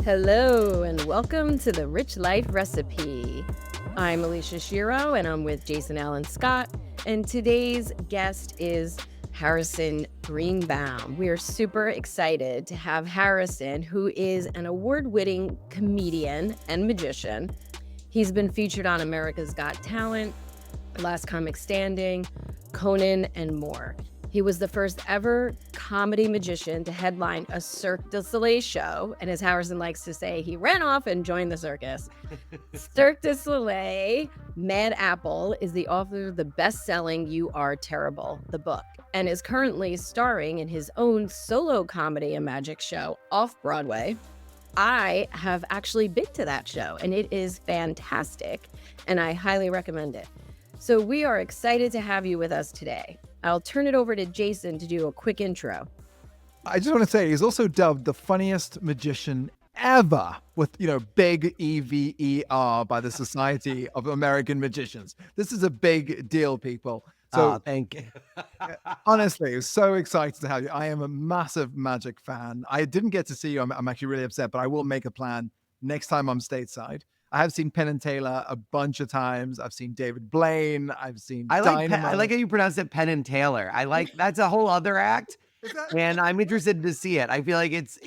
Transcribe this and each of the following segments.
Hello and welcome to the Rich Life Recipe. I'm Alicia Shiro and I'm with Jason Allen Scott. And today's guest is Harrison Greenbaum. We are super excited to have Harrison, who is an award-winning comedian and magician. He's been featured on America's Got Talent, Last Comic Standing, Conan, and more. He was the first ever comedy magician to headline a Cirque du Soleil show. And as Harrison likes to say, he ran off and joined the circus. Cirque du Soleil, Mad Apple, is the author of the best-selling You Are Terrible, the book, and is currently starring in his own solo comedy and magic show off-Broadway. I have actually been to that show, and it is fantastic, and I highly recommend it. So we are excited to have you with us today. I'll turn it over to Jason to do a quick intro. I just want to say he's also dubbed the funniest magician ever with, big EVER by the Society of American Magicians. This is a big deal, people. So thank you. honestly, I was so excited to have you. I am a massive magic fan. I didn't get to see you. I'm actually really upset, but I will make a plan next time I'm stateside. I have seen Penn and Teller a bunch of times. I've seen David Blaine. I've seen I like Dynamite. how you pronounce it, Penn and Taylor. That's a whole other act, and I'm interested to see it. I feel like it's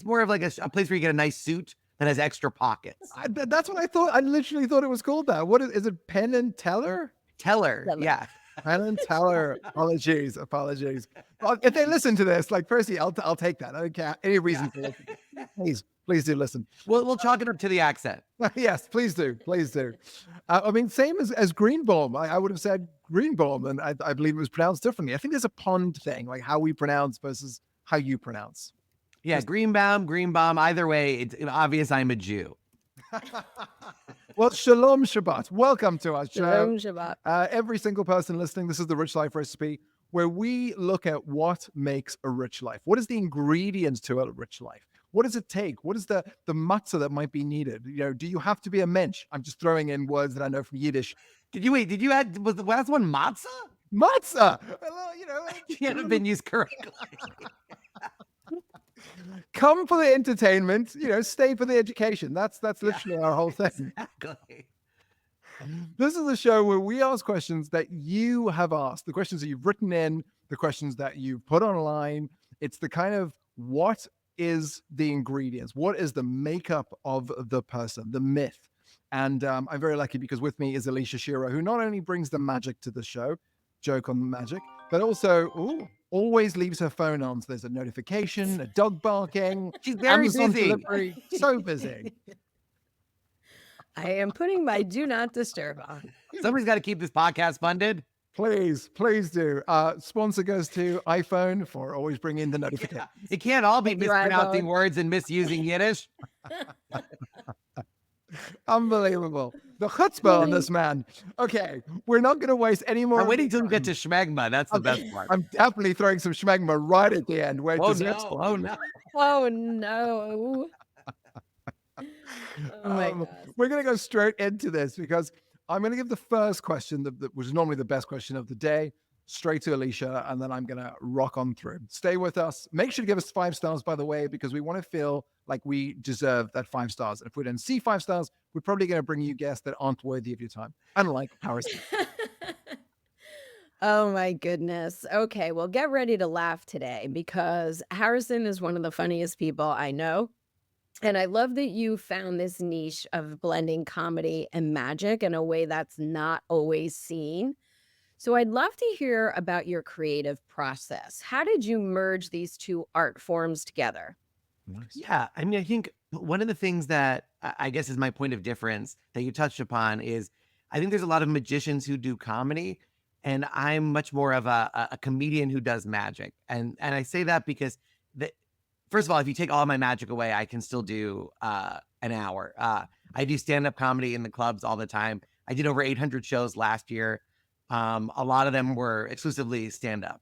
more of like a place where you get a nice suit that has extra pockets. That's what I thought. I literally thought it was called that. What is it? Penn and Teller? Teller, yeah. Penn and Teller. Apologies. Well, if they listen to this, firstly, I'll take that. I don't care any reason for it. Please do listen. We'll chalk it up to the accent. Yes, please do. Same as Greenbaum. I would have said Greenbaum, and I believe it was pronounced differently. I think there's a pond thing, like how we pronounce versus how you pronounce. Yeah, Greenbaum. Either way, it's obvious I'm a Jew. Well, Shalom Shabbat. Welcome to our show. Shalom Shabbat. Every single person listening, this is the Rich Life Recipe, where we look at what makes a rich life. What is the ingredients to a rich life? What does it take? What is the matzah that might be needed? Do you have to be a mensch? I'm just throwing in words that I know from Yiddish. Did you add, was the last one matzah? Matzah! You hadn't been used correctly. Come for the entertainment, stay for the education. That's literally our whole thing. Exactly. This is a show where we ask questions that you have asked, the questions that you've written in, the questions that you've put online. It's the kind of what is the ingredients? What is the makeup of the person, the myth? And I'm very lucky because with me is Alicia Shiro, who not only brings the magic to the show, joke on the magic, but also always leaves her phone on. So there's a notification, a dog barking. She's very Amazon busy. Delivery, so busy. I am putting my do not disturb on. Somebody's got to keep this podcast funded. Please do. Sponsor goes to iPhone for always bringing the notification. It can't all be Thank you, mispronouncing iPhone. words and misusing Yiddish. Unbelievable. The chutzpah on this man. Okay, we're not going to waste any more. I'm waiting till we get to schmegma. That's the best part. I'm definitely throwing some schmegma right at the end. Oh no. Oh, no. Oh, my God. We're going to go straight into this because I'm going to give the first question, which is normally the best question of the day, straight to Alicia, and then I'm going to rock on through. Stay with us. Make sure to give us 5 stars, by the way, because we want to feel like we deserve that 5 stars. And if we don't see 5 stars, we're probably going to bring you guests that aren't worthy of your time, unlike Harrison. Oh my goodness. Okay, well, get ready to laugh today because Harrison is one of the funniest people I know. And I love that you found this niche of blending comedy and magic in a way that's not always seen. So I'd love to hear about your creative process. How did you merge these two art forms together? Nice. Yeah, I think one of the things that I guess is my point of difference that you touched upon is I think there's a lot of magicians who do comedy, and I'm much more of a comedian who does magic. And I say that because first of all, if you take all my magic away, I can still do an hour. I do stand-up comedy in the clubs all the time. I did over 800 shows last year. A lot of them were exclusively stand-up.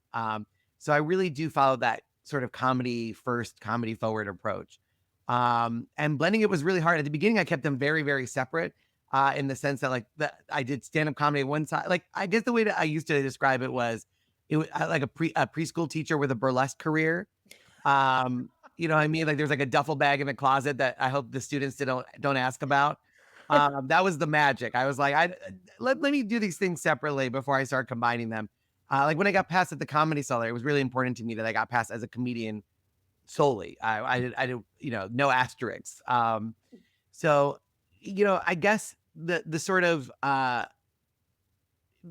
So I really do follow that sort of comedy first, comedy forward approach. And blending it was really hard. At the beginning, I kept them very, very separate in the sense that I did stand-up comedy one side. I guess the way that I used to describe it was like a preschool teacher with a burlesque career. You know what I mean? Like there's like a duffel bag in the closet that I hope the students don't ask about. That was the magic. I was like, let me do these things separately before I start combining them. Like when I got passed at the Comedy Cellar, it was really important to me that I got passed as a comedian solely. I did, you know, no asterisks. So, you know, I guess the sort of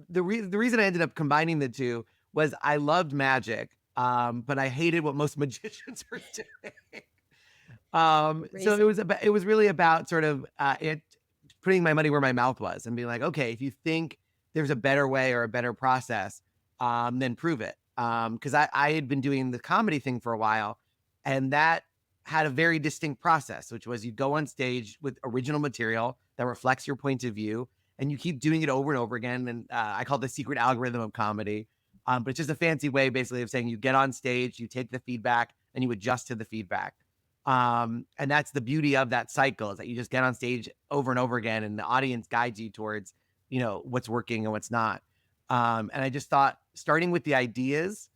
the reason I ended up combining the two was I loved magic, but I hated what most magicians were doing. So it was really about sort of it putting my money where my mouth was and being like, okay, if you think there's a better way or a better process, then prove it. Because I had been doing the comedy thing for a while, and that had a very distinct process, which was you go on stage with original material that reflects your point of view, and you keep doing it over and over again. And I call it the secret algorithm of comedy. But it's just a fancy way, basically, of saying you get on stage, you take the feedback, and you adjust to the feedback. And that's the beauty of that cycle, is that you just get on stage over and over again, and the audience guides you towards, you know, what's working and what's not. And I just thought starting with the ideas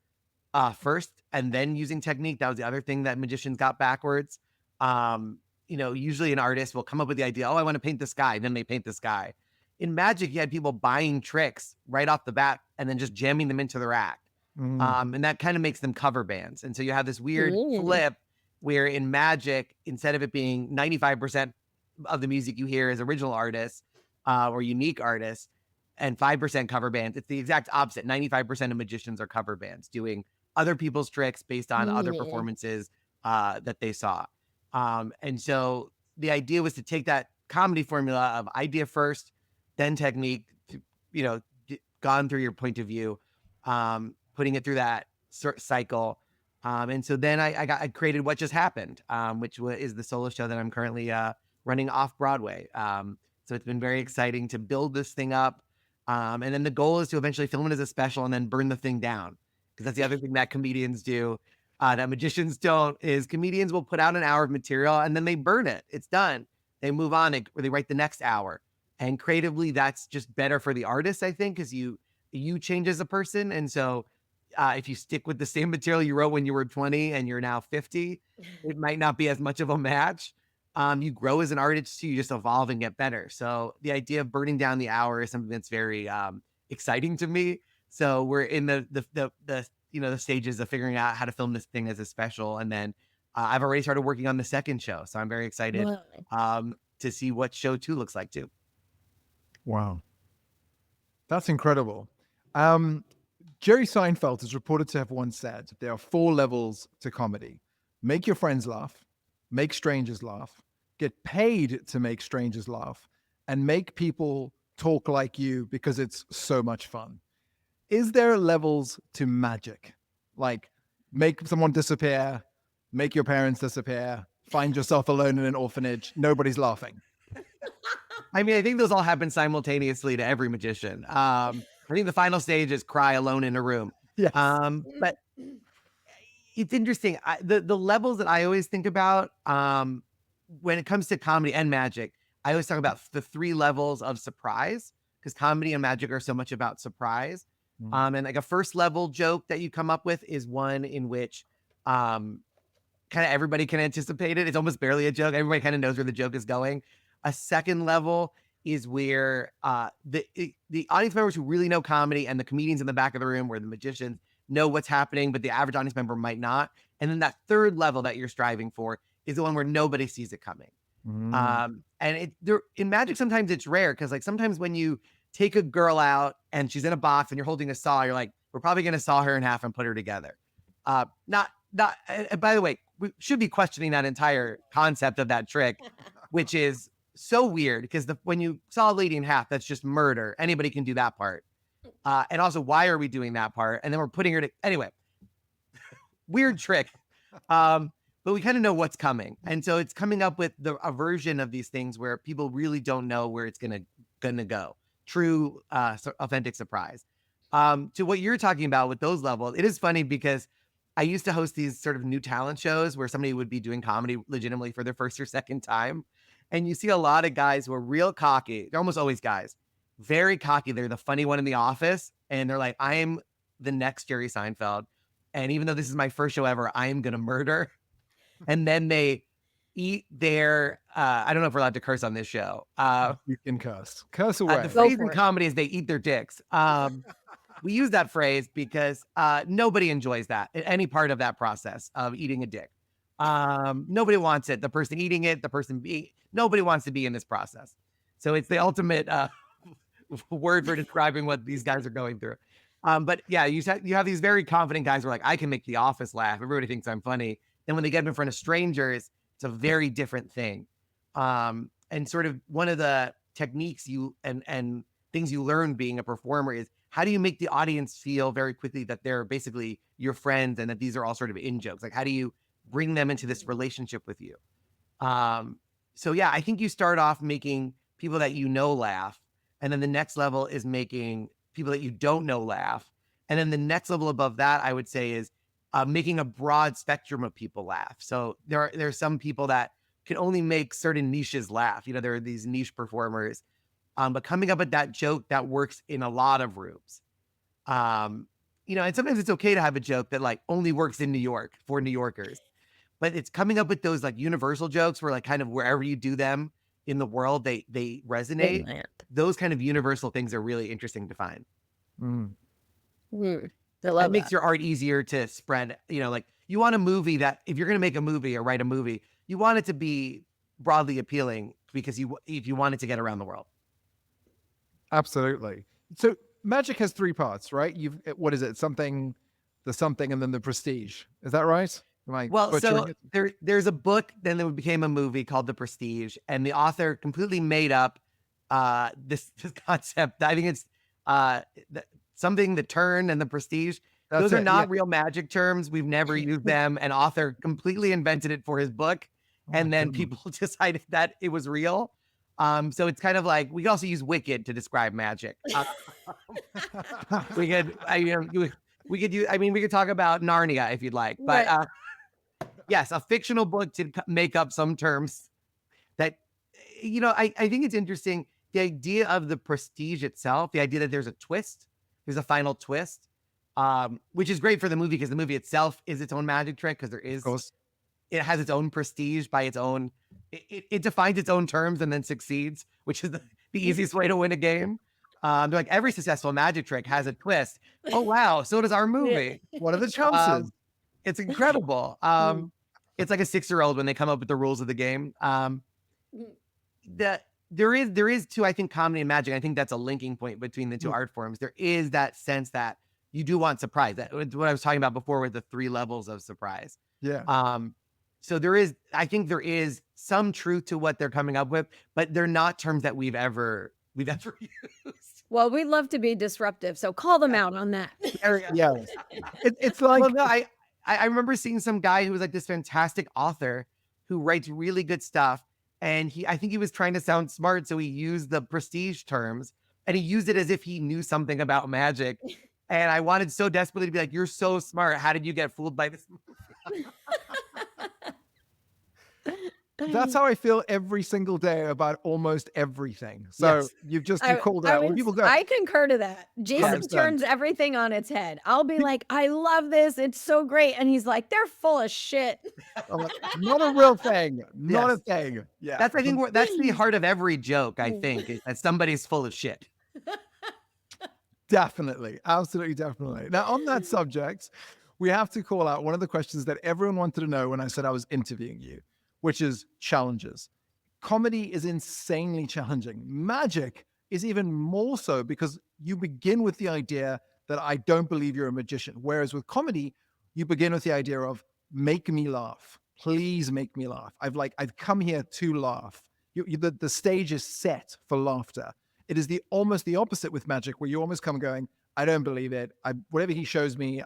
first and then using technique, that was the other thing that magicians got backwards. You know, usually an artist will come up with the idea, oh, I want to paint the sky. Then they paint the sky. In magic, you had people buying tricks right off the bat and then just jamming them into their act. And that kind of makes them cover bands. And so you have this weird flip where in magic, instead of it being 95% of the music you hear is original artists or unique artists and 5% cover bands, it's the exact opposite. 95% of magicians are cover bands doing other people's tricks based on other performances that they saw. And so the idea was to take that comedy formula of idea first, then technique, you know, gone through your point of view, putting it through that cycle. And so then I created What Just Happened, which is the solo show that I'm currently running off Broadway. So it's been very exciting to build this thing up. And then the goal is to eventually film it as a special and then burn the thing down. Because that's the other thing that comedians do that magicians don't, is comedians will put out an hour of material and then they burn it. It's done. They move on or they write the next hour. And creatively, that's just better for the artist, I think, because you change as a person. And so if you stick with the same material you wrote when you were 20 and you're now 50, it might not be as much of a match. You grow as an artist too, you just evolve and get better. So the idea of burning down the hour is something that's very exciting to me. So we're in the stages of figuring out how to film this thing as a special. And then I've already started working on the second show. So I'm very excited to see what show 2 looks like too. Wow. That's incredible. Jerry Seinfeld is reported to have once said, there are 4 levels to comedy. Make your friends laugh, make strangers laugh, get paid to make strangers laugh, and make people talk like you because it's so much fun. Is there levels to magic? Like make someone disappear, make your parents disappear, find yourself alone in an orphanage, nobody's laughing. I mean, I think those all happen simultaneously to every magician. I think the final stage is cry alone in a room. Yes. But it's interesting. The levels that I always think about when it comes to comedy and magic, I always talk about the 3 levels of surprise, because comedy and magic are so much about surprise. And like a first level joke that you come up with is one in which kind of everybody can anticipate it. It's almost barely a joke. Everybody kind of knows where the joke is going. A second level is where the audience members who really know comedy and the comedians in the back of the room, where the magicians know what's happening, but the average audience member might not. And then that third level that you're striving for is the one where nobody sees it coming. And in magic, sometimes it's rare, because like sometimes when you take a girl out and she's in a box and you're holding a saw, you're like, we're probably going to saw her in half and put her together. Not. By the way, we should be questioning that entire concept of that trick, which is so weird, because when you saw a lady in half, that's just murder. Anybody can do that part. And also, why are we doing that part? And then we're putting her to, anyway, weird trick. But we kind of know what's coming. And so it's coming up with a version of these things where people really don't know where it's gonna go. True, authentic surprise. To what you're talking about with those levels, it is funny because I used to host these sort of new talent shows where somebody would be doing comedy legitimately for their first or second time. And you see a lot of guys who are real cocky. They're almost always guys, very cocky. They're the funny one in the office. And they're like, I am the next Jerry Seinfeld. And even though this is my first show ever, I am going to murder. and then they eat their, I don't know if we're allowed to curse on this show. You can curse away. The Go phrase for in it. comedy is they eat their dicks. We use that phrase because nobody enjoys that, any part of that process of eating a dick. Nobody wants it. The person eating it, nobody wants to be in this process. So it's the ultimate word for describing what these guys are going through. But yeah, you have these very confident guys who are like, I can make the office laugh. Everybody thinks I'm funny. Then when they get in front of strangers, it's a very different thing. And sort of one of the techniques and things you learn being a performer is how do you make the audience feel very quickly that they're basically your friends and that these are all sort of in jokes? Like, how do you bring them into this relationship with you? So yeah, I think you start off making people that you know laugh. And then the next level is making people that you don't know laugh. And then the next level above that, I would say, is making a broad spectrum of people laugh. So there are some people that can only make certain niches laugh. You know, there are these niche performers, but coming up with that joke that works in a lot of rooms. You know, and sometimes it's okay to have a joke that like only works in New York for New Yorkers, but it's coming up with those like universal jokes where like kind of wherever you do them in the world, they resonate. Land. Those kind of universal things are really interesting to find. Mm. I love It makes that. your art easier to spread. You know, like you want a movie that if you're going to make a movie or write a movie, you want it to be broadly appealing because if you want it to get around the world. Absolutely. So magic has three parts, right? What is it? The something, and then the prestige. Is that right? Am I Well, so butchering it? there's a book, then there became a movie called The Prestige, and the author completely made up this concept. I think it's something, the turn and the prestige. Those are not real magic terms. We've never used them. An author completely invented it for his book, and then people decided that it was real. So it's kind of like we could also use wicked to describe magic. We could, we could use. I mean, we could talk about Narnia if you'd like, but Right. yes, a fictional book to make up some terms that, you know, I think it's interesting. The idea of the prestige itself, the idea that there's a final twist, which is great for the movie because the movie itself is its own magic trick because it has its own prestige by its own, it defines its own terms and then succeeds, which is the easiest way to win a game. They're like every successful magic trick has a twist. Oh, wow. So does our movie. What are the chances? It's incredible. It's like a 6-year-old when they come up with the rules of the game. There is too, I think, comedy and magic. I think that's a linking point between the two art forms. There is that sense that you do want surprise. That what I was talking about before with the 3 levels of surprise. Yeah. So I think there is some truth to what they're coming up with, but they're not terms that we've ever used. Well, we'd love to be disruptive, so call them out on that. Yeah. It's like, Well, no, I remember seeing some guy who was like this fantastic author who writes really good stuff. And I think he was trying to sound smart. So he used the prestige terms and he used it as if he knew something about magic. And I wanted so desperately to be like, you're so smart. How did you get fooled by this movie? that's how I feel every single day about almost everything. So Yes. you called out. When people go, I concur to that. Jason 100%. turns everything on its head. I'll be like, I love this. It's so great. And he's like, they're full of shit. I'm like, not a real thing. Not a thing. Yeah. That's, I think, that's the heart of every joke, I think, is that somebody's full of shit. Definitely. Absolutely. Definitely. Now, on that subject, we have to call out one of the questions that everyone wanted to know when I said I was interviewing you, which is challenges. Comedy is insanely challenging. Magic is even more so because you begin with the idea that I don't believe you're a magician. Whereas with comedy, you begin with the idea of make me laugh. Please make me laugh. I've come here to laugh. The stage is set for laughter. It is almost the opposite with magic, where you almost come going, I don't believe it. Whatever he shows me,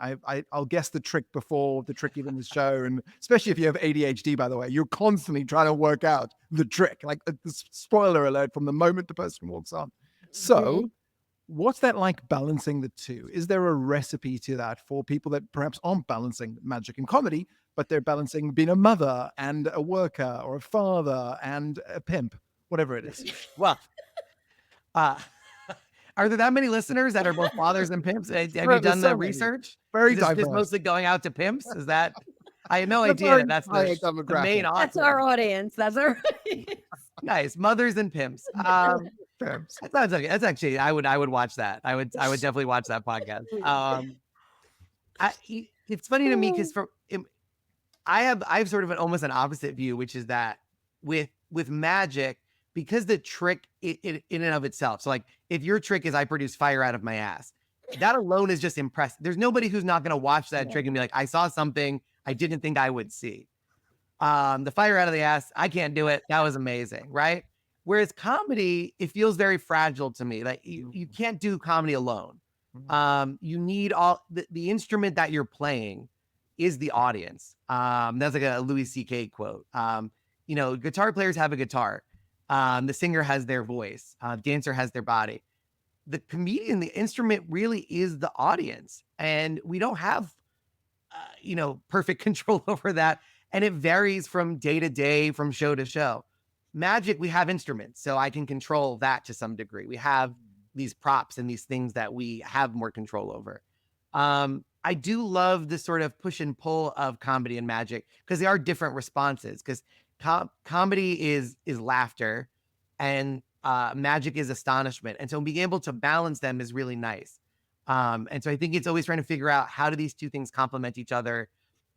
I'll guess the trick before the trick even is shown. And especially if you have ADHD, by the way, you're constantly trying to work out the trick. Like spoiler alert from the moment the person walks on. So what's that like balancing the two? Is there a recipe to that for people that perhaps aren't balancing magic and comedy, but they're balancing being a mother and a worker or a father and a pimp, whatever it is? Well, are there that many listeners that are both fathers and pimps? Have you done the research? Very Is this diverse. mostly going out to pimps? Is that? I had no That's idea our that that's entire the main demographic. That's audience. our audience. That's our audience. Nice. Mothers and pimps. Pimps. That sounds okay. That's actually, I would watch that. I would definitely watch that podcast. It's funny to me because I have sort of almost an opposite view, which is that with magic, because the trick in and of itself. So like if your trick is I produce fire out of my ass, that alone is just impressive. There's nobody who's not going to watch that trick and be like, I saw something I didn't think I would see. The fire out of the ass, I can't do it. That was amazing, right? Whereas comedy, it feels very fragile to me. Like you can't do comedy alone. You need all the instrument that you're playing is the audience. That's like a Louis C.K. quote. Guitar players have a guitar. The singer has their voice. Dancer has their body. The comedian, the instrument really is the audience. And we don't have, perfect control over that. And it varies from day to day, from show to show. Magic, we have instruments, so I can control that to some degree. We have these props and these things that we have more control over. I do love the sort of push and pull of comedy and magic because they are different responses. Because comedy is laughter, and magic is astonishment, and so being able to balance them is really nice. And so I think it's always trying to figure out how do these two things complement each other,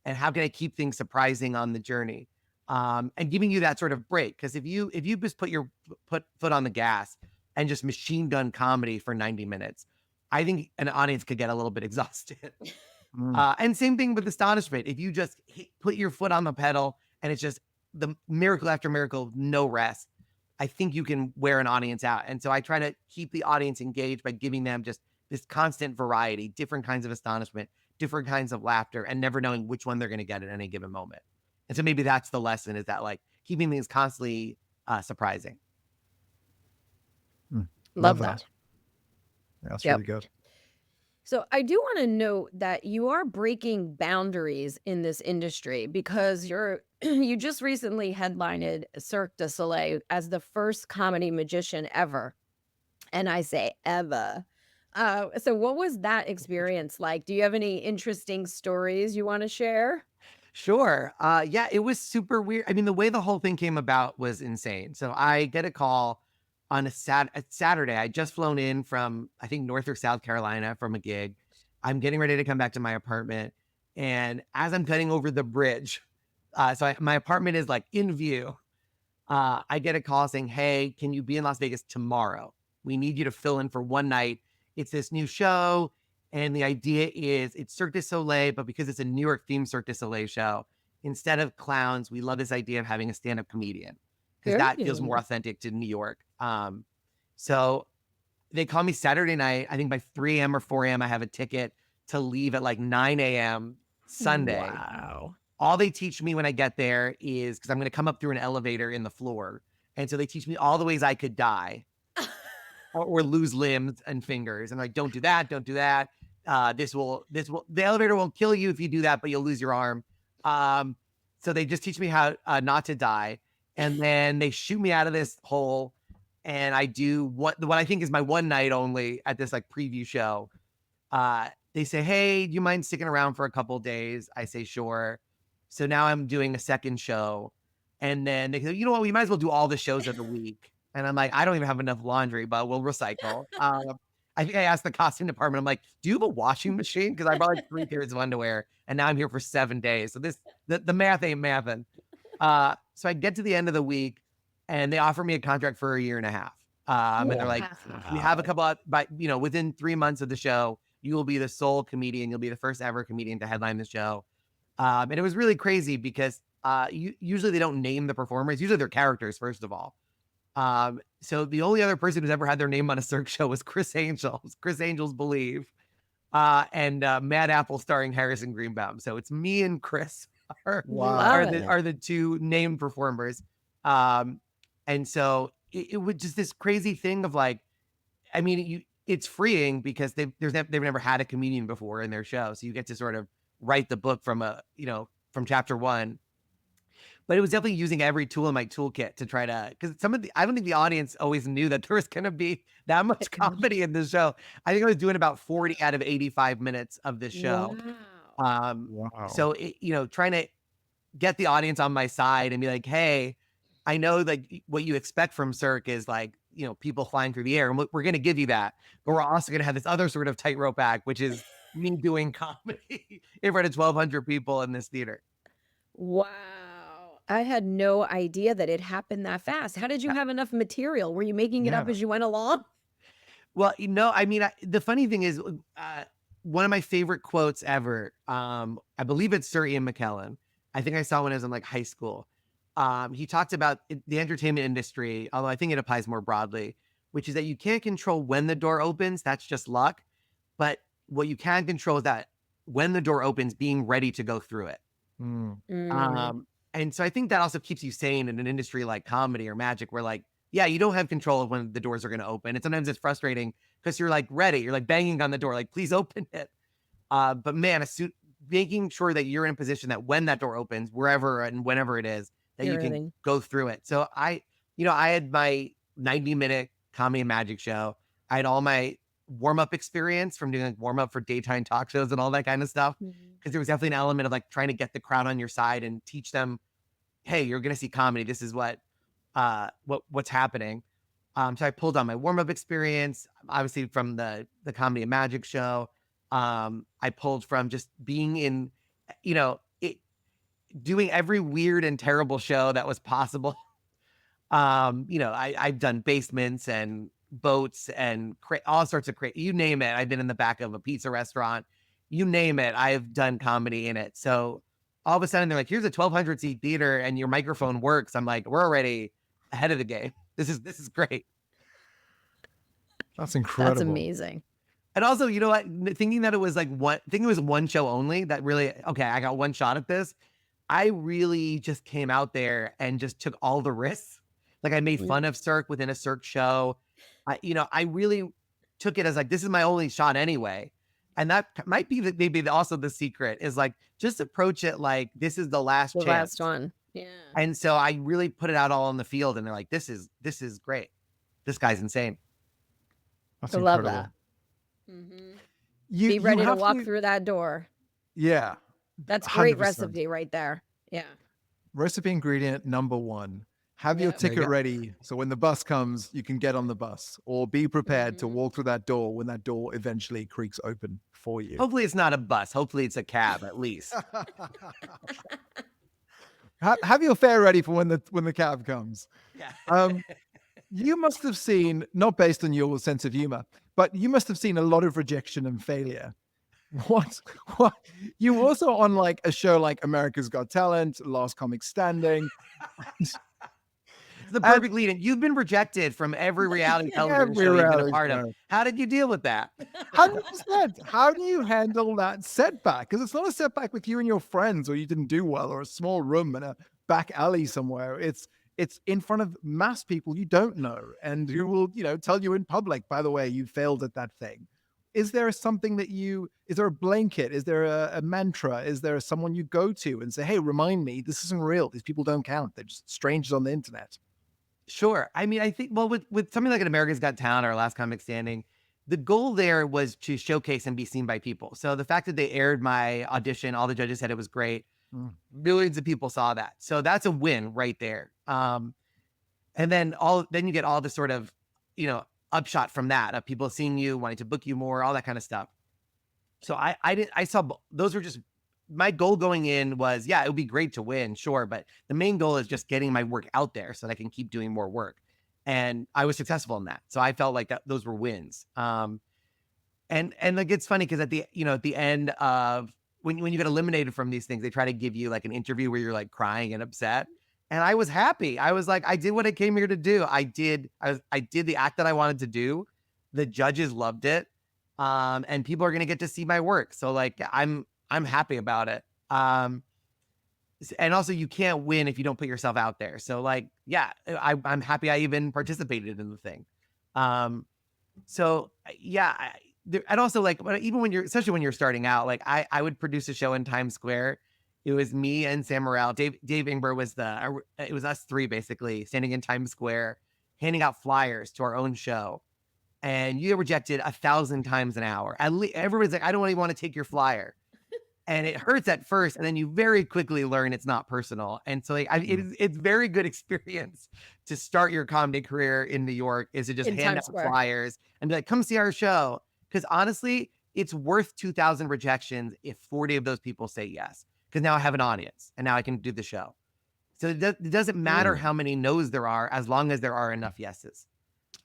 and how can I keep things surprising on the journey, and giving you that sort of break. Because if you just put your foot on the gas and just machine gun comedy for 90 minutes, I think an audience could get a little bit exhausted. And same thing with astonishment. If you just put your foot on the pedal and it's just the miracle after miracle, no rest, I think you can wear an audience out. And so I try to keep the audience engaged by giving them just this constant variety, different kinds of astonishment, different kinds of laughter, and never knowing which one they're going to get at any given moment. And so maybe that's the lesson, is that like keeping things constantly surprising. Love that. Yeah, that's really good. So I do want to note that you are breaking boundaries in this industry because you just recently headlined Cirque du Soleil as the first comedy magician ever. And I say ever. So what was that experience like? Do you have any interesting stories you want to share? Sure. Yeah, it was super weird. I mean, the way the whole thing came about was insane. So I get a call on a Saturday. I just flown in from, I think, North or South Carolina from a gig. I'm getting ready to come back to my apartment. And as I'm cutting over the bridge, my apartment is like in view. I get a call saying, hey, can you be in Las Vegas tomorrow? We need you to fill in for one night. It's this new show. And the idea is it's Cirque du Soleil, but because it's a New York themed Cirque du Soleil show, instead of clowns, we love this idea of having a stand-up comedian, because that feels more authentic to New York. So they call me Saturday night. I think by 3 a.m. or 4 a.m. I have a ticket to leave at like 9 a.m. Sunday. Wow. All they teach me when I get there is, because I'm going to come up through an elevator in the floor. And so they teach me all the ways I could die or lose limbs and fingers. And like, don't do that. Don't do that. The elevator won't kill you if you do that, but you'll lose your arm. So they just teach me how not to die. And then they shoot me out of this hole. And I do what I think is my one night only at this like preview show. They say, hey, do you mind sticking around for a couple of days? I say, sure. So now I'm doing a second show. And then they say, you know what, we might as well do all the shows of the week. And I'm like, I don't even have enough laundry, but we'll recycle. I think I asked the costume department, I'm like, do you have a washing machine? Because I brought like 3 pairs of underwear and now I'm here for 7 days. So the math ain't mathin'. So I get to the end of the week and they offer me a contract for a 1.5 years. And they're like, we have a couple of, but within 3 months of the show, you will be the sole comedian. You'll be the first ever comedian to headline the show. And it was really crazy because usually they don't name the performers. Usually they're characters, first of all. So the only other person who's ever had their name on a Cirque show was Chris Angel's Believe, and Mad Apple starring Harrison Greenbaum. So it's me and Chris are the two named performers. And so it was just this crazy thing of like, I mean, it's freeing because they've never had a comedian before in their show. So you get to sort of write the book from from chapter 1. But it was definitely using every tool in my toolkit to try to, because I don't think the audience always knew that there was going to be that much comedy in this show. I think I was doing about 40 out of 85 minutes of this show. Wow. Wow. So, trying to get the audience on my side and be like, hey, I know like what you expect from Cirque is like, people flying through the air, and we're going to give you that, but we're also going to have this other sort of tightrope act, which is me doing comedy in front of 1,200 people in this theater. Wow. I had no idea that it happened that fast. How did you have enough material? Were you making it up Yeah. as you went along? Well, I mean, the funny thing is, one of my favorite quotes ever, I believe it's Sir Ian McKellen. I think I saw when I was in like high school. He talked about the entertainment industry, although I think it applies more broadly, which is that you can't control when the door opens. That's just luck. But what you can control is that when the door opens, being ready to go through it. Mm. And so I think that also keeps you sane in an industry like comedy or magic, where like, yeah, you don't have control of when the doors are going to open. And sometimes it's frustrating because you're like ready, you're like banging on the door, like, please open it. But man, making sure that you're in a position that when that door opens, wherever and whenever it is, that you can go through it. So I had my 90-minute comedy and magic show. I had all my warm-up experience from doing like warm-up for daytime talk shows and all that kind of stuff. Because there was definitely an element of like trying to get the crowd on your side and teach them, hey, you're going to see comedy. This is what's happening. So I pulled on my warm-up experience, obviously from the comedy and magic show. I pulled from just being in, doing every weird and terrible show that was possible. I've done basements and boats and all sorts of crazy, you name it. I've been in the back of a pizza restaurant, you name it. I've done comedy in it. So all of a sudden they're like, here's a 1,200 seat theater and your microphone works. I'm like, we're already ahead of the game. This is great. That's incredible. That's amazing. And also, you know what? Thinking that it was like one show only, that really, okay, I got one shot at this. I really just came out there and just took all the risks. Like I made fun of Cirque within a Cirque show. I really took it as like, this is my only shot anyway. And that might be maybe also the secret is like, just approach it like this is the last chance. Last one. Yeah. And so I really put it out all on the field and they're like, this is great. This guy's insane. That's I incredible. love that. Mm-hmm. You Be ready to have walk through that door. Yeah. That's great 100%. recipe right there. Yeah. Recipe ingredient number 1. Have your Yeah. ticket ready so when the bus comes, you can get on the bus, or be prepared to walk through that door when that door eventually creaks open for you. Hopefully it's not a bus. Hopefully it's a cab at least. Have your fare ready for when the cab comes. Yeah. You must have seen, not based on your sense of humor, but you must have seen a lot of rejection and failure. What? You also on like a show like America's Got Talent, Last Comic Standing. The perfect lead in. You've been rejected from every reality television show you've been a part of. How did you deal with that? 100%. How do you handle that setback? Because it's not a setback with you and your friends, or you didn't do well, or a small room in a back alley somewhere. It's in front of mass people you don't know, and who will, tell you in public, by the way, you failed at that thing. Is there something is there a blanket? Is there a mantra? Is there someone you go to and say, hey, remind me, this isn't real. These people don't count. They're just strangers on the internet. Sure. I mean, I think, well, with something like an America's Got Talent or Last Comic Standing, the goal there was to showcase and be seen by people. So the fact that they aired my audition, all the judges said it was great. Millions of people saw that. So that's a win right there. And then you get all the sort of, upshot from that of people seeing you, wanting to book you more, all that kind of stuff. So I saw those were just, my goal going in was, yeah, it would be great to win, sure. But the main goal is just getting my work out there so that I can keep doing more work. And I was successful in that. So I felt like those were wins. And like, it's funny because at the end of when you get eliminated from these things, they try to give you like an interview where you're like crying and upset. And I was happy. I was like, I did what I came here to do. I did the act that I wanted to do. The judges loved it. And people are going to get to see my work. So like, I'm happy about it. And also you can't win if you don't put yourself out there. So like, yeah, I'm happy I even participated in the thing. So yeah, and also like, even especially when you're starting out, like I would produce a show in Times Square. It was me and Sam Morril. Dave Ingber was it was us three basically standing in Times Square, handing out flyers to our own show. And you get rejected 1,000 times an hour. Everybody's like, I don't even want to take your flyer. and it hurts at first, and then you very quickly learn it's not personal. And so like it's very good experience to start your comedy career in New York, is to just In hand Times out Square. flyers and be like, come see our show. Because honestly, it's worth 2,000 rejections if 40 of those people say yes. Because now I have an audience and now I can do the show. So it doesn't matter how many no's there are, as long as there are enough yeses.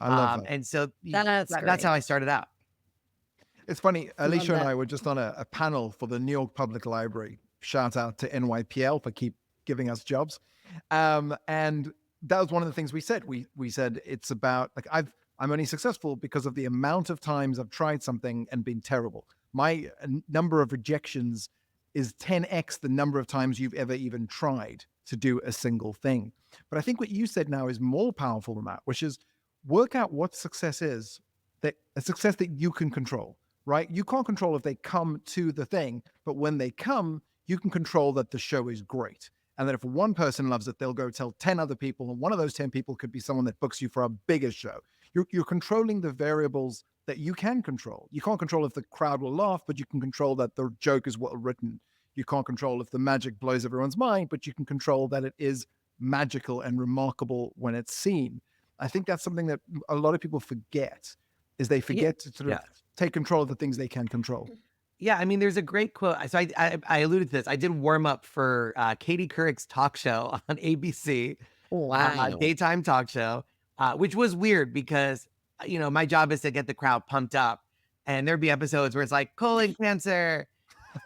I love that. And so That's that's how I started out. It's funny, Alicia and that. I were just on a panel for the New York Public Library. Shout out to NYPL for keep giving us jobs. And that was one of the things we said. We said it's about, like, I'm only successful because of the amount of times I've tried something and been terrible. My number of rejections is 10x the number of times you've ever even tried to do a single thing. But I think what you said now is more powerful than that, which is work out what success is, that a success that you can control, right? You can't control if they come to the thing, but when they come, you can control that the show is great. And that if one person loves it, they'll go tell 10 other people. And one of those 10 people could be someone that books you for a bigger show. You're controlling the variables that you can control. You can't control if the crowd will laugh, but you can control that the joke is well written. You can't control if the magic blows everyone's mind, but you can control that it is magical and remarkable when it's seen. I think that's something that a lot of people forget, is they forget to sort of take control of the things they can control. Yeah, I mean, there's a great quote. So I alluded to this. I did warm up for Katie Couric's talk show on ABC, daytime talk show, which was weird because, you know, my job is to get the crowd pumped up. And there'd be episodes where it's like colon cancer.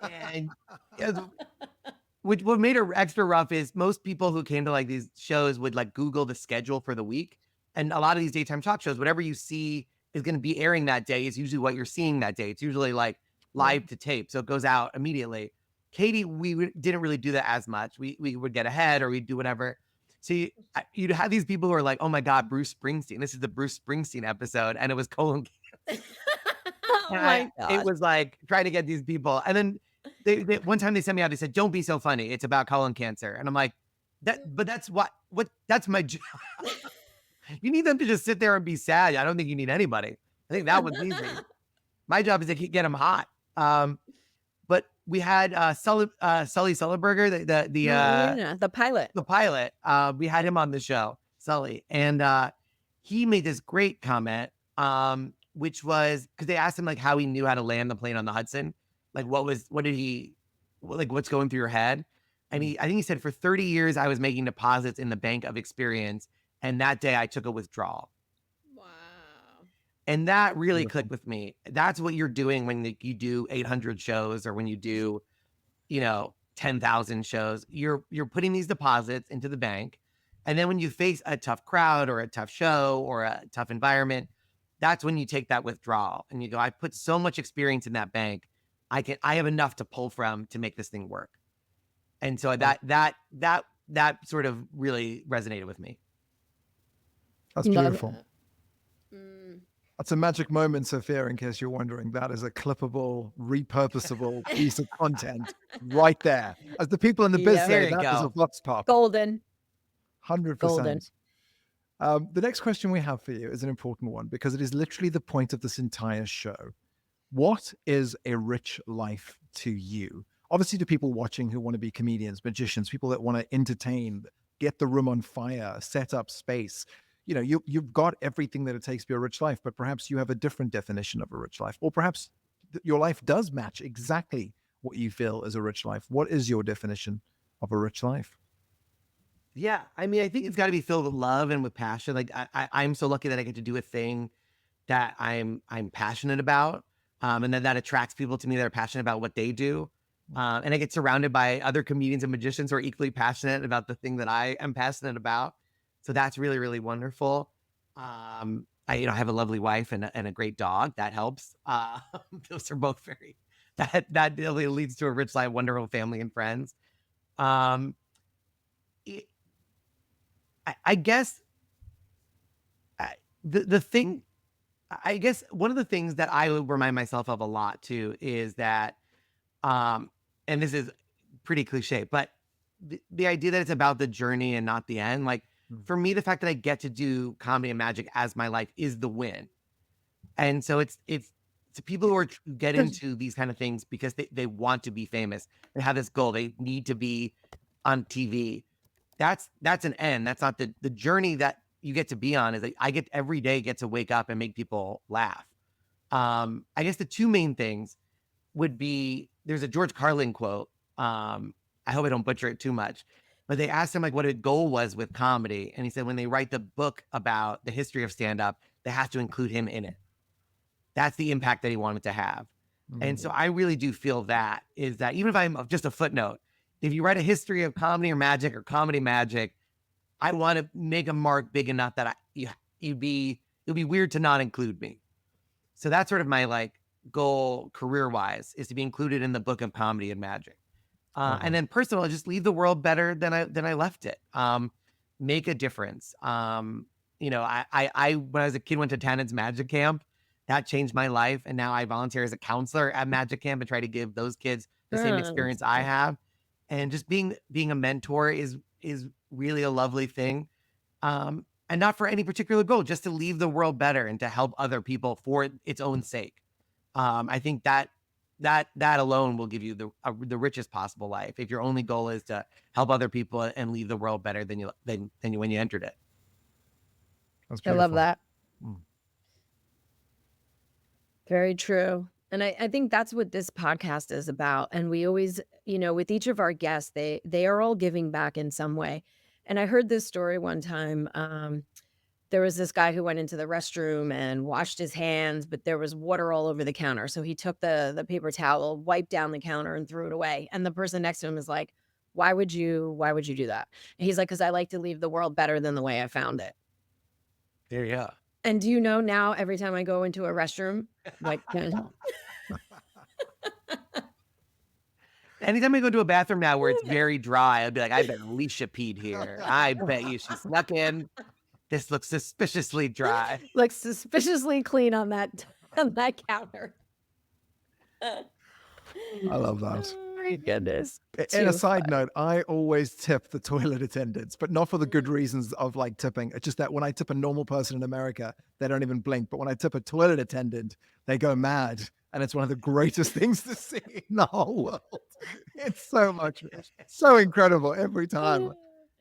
And what made it extra rough is most people who came to like these shows would like Google the schedule for the week. And a lot of these daytime talk shows, whatever you see is going to be airing that day is usually what you're seeing that day. It's usually like live to tape. So it goes out immediately. Katie, we didn't really do that as much. We would get ahead or we'd do whatever. So you'd have these people who are like, oh my God, Bruce Springsteen. This is the Bruce Springsteen episode. And it was colon cancer. Oh my God. It was like trying to get these people. And then they one time they sent me out, they said, don't be so funny. It's about colon cancer. And I'm like, that's that's my job. You need them to just sit there and be sad. I don't think you need anybody. I think that was easy. My job is to get them hot. But we had Sully Sullenberger, the pilot. The pilot. We had him on the show, Sully, and he made this great comment, which was because they asked him like how he knew how to land the plane on the Hudson, like what's going through your head, and I think he said for 30 years I was making deposits in the bank of experience, and that day I took a withdrawal. And that really clicked with me. That's what you're doing when you do 800 shows or when you do, 10,000 shows. You're putting these deposits into the bank. And then when you face a tough crowd or a tough show or a tough environment, that's when you take that withdrawal and you go, I put so much experience in that bank. I have enough to pull from to make this thing work. And so that sort of really resonated with me. That's beautiful. That's a magic moment, Sophia, in case you're wondering. That is a clippable, repurposable piece of content right there. As the people in the biz say, that is a vox pop. Golden. 100%. Golden. The next question we have for you is an important one because it is literally the point of this entire show. What is a rich life to you? Obviously, to people watching who want to be comedians, magicians, people that want to entertain, get the room on fire, set up space. You've got everything that it takes to be a rich life, but perhaps you have a different definition of a rich life, or perhaps your life does match exactly what you feel is a rich life. What is your definition of a rich life? Yeah, I mean, I think it's got to be filled with love and with passion. Like I'm so lucky that I get to do a thing that I'm passionate about, and then that attracts people to me that are passionate about what they do. And I get surrounded by other comedians and magicians who are equally passionate about the thing that I am passionate about. So that's really, really wonderful. I have a lovely wife and a great dog. That helps. Those are both that really leads to a rich life, wonderful family and friends. I guess the thing, I guess one of the things that I would remind myself of a lot too is that, and this is pretty cliche, but the idea that it's about the journey and not the end, like, for me, the fact that I get to do comedy and magic as my life is the win. And so it's to people who are get into these kind of things because they want to be famous. They have this goal. They need to be on TV. That's an end. That's not the journey that you get to be on. Is that I get every day get to wake up and make people laugh. I guess the two main things would be, there's a George Carlin quote. I hope I don't butcher it too much, but they asked him like what his goal was with comedy. And he said, when they write the book about the history of stand-up, they have to include him in it. That's the impact that he wanted to have. And so I really do feel that is that even if I'm just a footnote, if you write a history of comedy or magic or comedy magic, I want to make a mark big enough that it'd be weird to not include me. So that's sort of my like goal career-wise, is to be included in the book of comedy and magic. And then personal, just leave the world better than I left it. Make a difference. You know, I when I was a kid went to Tannen's Magic Camp. That changed my life. And now I volunteer as a counselor at Magic Camp and try to give those kids the same experience I have. And just being a mentor is really a lovely thing. And not for any particular goal, just to leave the world better and to help other people for its own sake. I think that alone will give you the richest possible life if your only goal is to help other people and leave the world better than when you entered it. I love that. Very true. And I think that's what this podcast is about. And we always, you know, with each of our guests, they are all giving back in some way. And I heard this story one time. There was this guy who went into the restroom and washed his hands, but there was water all over the counter. So he took the paper towel, wiped down the counter and threw it away. And the person next to him is like, why would you do that? And he's like, because I like to leave the world better than the way I found it. There you go. And do you know now every time I go into a restroom, like anytime I go to a bathroom now where it's very dry, I'd be like, I bet Alicia peed here. I bet you she snuck in. This looks suspiciously dry. Looks suspiciously clean on that counter. I love that. Oh my goodness. In a side note, I always tip the toilet attendants, but not for the good reasons of like tipping. It's just that when I tip a normal person in America, they don't even blink. But when I tip a toilet attendant, they go mad. And it's one of the greatest things to see in the whole world. It's so incredible every time.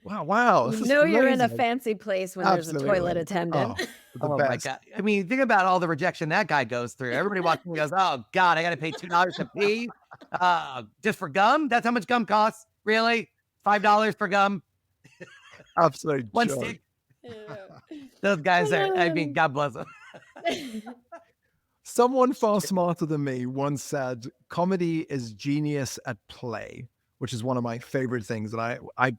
Wow. You know you're in a fancy place when there's a toilet attendant. Oh my God. I mean, think about all the rejection that guy goes through. Everybody watching goes, oh God, I got to pay $2 to pee just for gum? That's how much gum costs? Really? $5 for gum? Absolutely. One stick. Those guys are, I mean, God bless them. Someone far smarter than me once said, comedy is genius at play, which is one of my favorite things. And I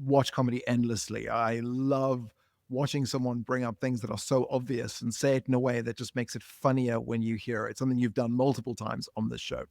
watch comedy endlessly. I love watching someone bring up things that are so obvious and say it in a way that just makes it funnier when you hear it. Something you've done multiple times on this show.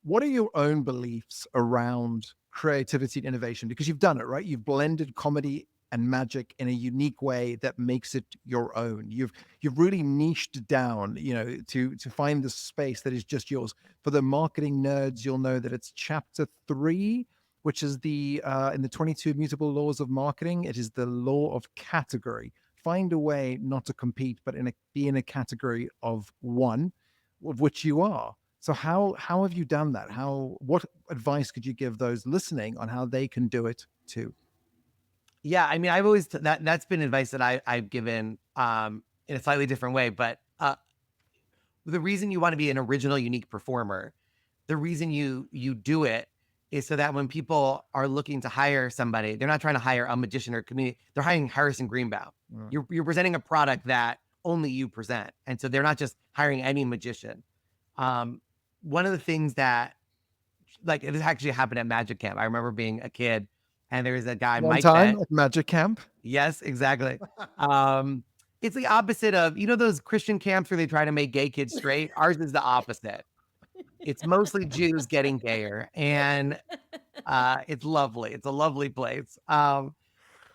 What are your own beliefs around creativity and innovation? Because you've done it, right? You've blended comedy and magic in a unique way that makes it your own. You've really niched down, you know, to find the space that is just yours. For the marketing nerds, you'll know that it's chapter 3, which is the in the 22 Immutable Laws of Marketing. It is the law of category. Find a way not to compete, but be in a category of one, of which you are. So how have you done that? What advice could you give those listening on how they can do it too? Yeah, I mean, I've always that's been advice that I've given in a slightly different way. But the reason you want to be an original, unique performer, the reason you do it is so that when people are looking to hire somebody, they're not trying to hire a magician or comedian. They're hiring Harrison Greenbaum. You're presenting a product that only you present, and so they're not just hiring any magician. One of the things that, like, it actually happened at Magic Camp. I remember being a kid. And there was a guy, One Mike time Bett. at Magic Camp. Yes, exactly. It's the opposite of, you know, those Christian camps where they try to make gay kids straight. Ours is the opposite. It's mostly Jews getting gayer, and it's lovely. It's a lovely place. But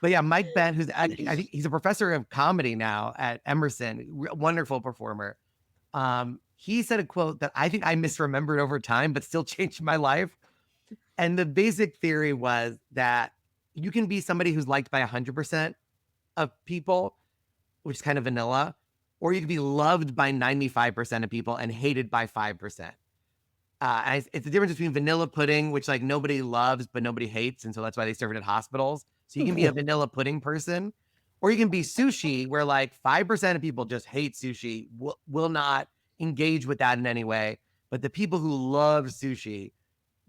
yeah, Mike Bett, I think he's a professor of comedy now at Emerson, wonderful performer. He said a quote that I think I misremembered over time, but still changed my life. And the basic theory was that you can be somebody who's liked by 100% of people, which is kind of vanilla, or you can be loved by 95% of people and hated by 5%. It's the difference between vanilla pudding, which like nobody loves, but nobody hates. And so that's why they serve it at hospitals. So you can be a vanilla pudding person, or you can be sushi, where like 5% of people just hate sushi, will not engage with that in any way. But the people who love sushi,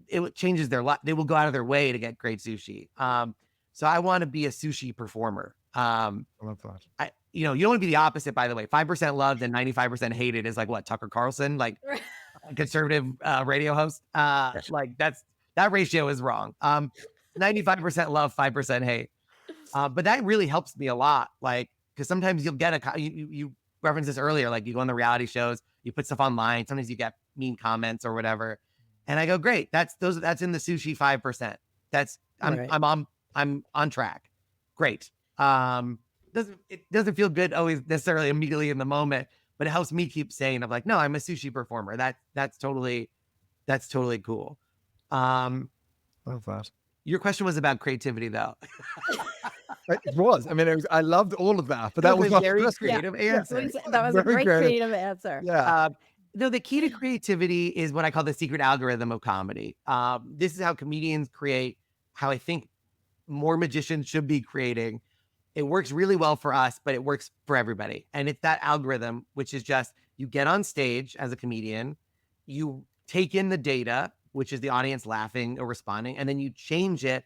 it changes their life. They will go out of their way to get great sushi. So I want to be a sushi performer. I love that. You don't want to be the opposite, by the way. 5% loved and 95% hated is like what, Tucker Carlson, like a conservative radio host. Like that ratio is wrong. 95% love, 5% hate. But that really helps me a lot. Like, because sometimes you'll get you referenced this earlier, like you go on the reality shows, you put stuff online. Sometimes you get mean comments or whatever. And I go, great. That's in the sushi 5%. I'm on track. Great. It doesn't feel good always necessarily immediately in the moment, but it helps me keep saying, I'm like, no, I'm a sushi performer. That's totally cool. Love that. Your question was about creativity, though. It was. I mean, I loved all of that, but that was a very creative answer. That was a great creative answer. Yeah. No, the key to creativity is what I call the secret algorithm of comedy. This is how comedians create, how I think more magicians should be creating. It works really well for us, but it works for everybody. And it's that algorithm, which is just, you get on stage as a comedian, you take in the data, which is the audience laughing or responding, and then you change it